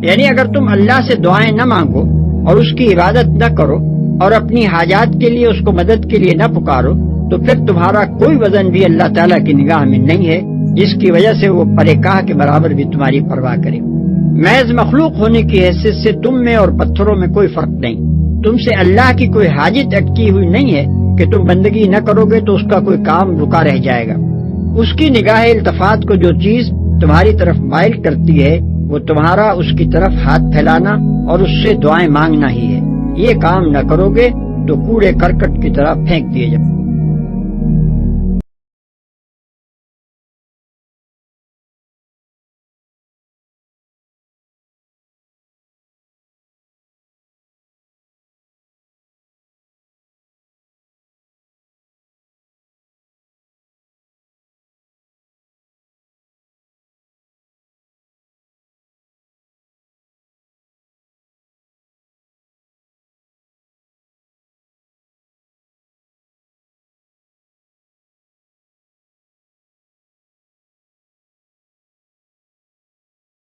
یعنی اگر تم اللہ سے دعائیں نہ مانگو اور اس کی عبادت نہ کرو اور اپنی حاجات کے لیے اس کو مدد کے لیے نہ پکارو تو پھر تمہارا کوئی وزن بھی اللہ تعالیٰ کی نگاہ میں نہیں ہے جس کی وجہ سے وہ پرکاہ کے برابر بھی تمہاری پرواہ کرے۔ محض مخلوق ہونے کی حیثیت سے تم میں اور پتھروں میں کوئی فرق نہیں۔ تم سے اللہ کی کوئی حاجت اٹکی ہوئی نہیں ہے کہ تم بندگی نہ کرو گے تو اس کا کوئی کام رکا رہ جائے گا۔ اس کی نگاہ التفات کو جو چیز تمہاری طرف مائل کرتی ہے وہ تمہارا اس کی طرف ہاتھ پھیلانا اور اس سے دعائیں مانگنا ہی ہے۔ یہ کام نہ کرو گے تو کوڑے کرکٹ کی طرح پھینک دیے جاؤ۔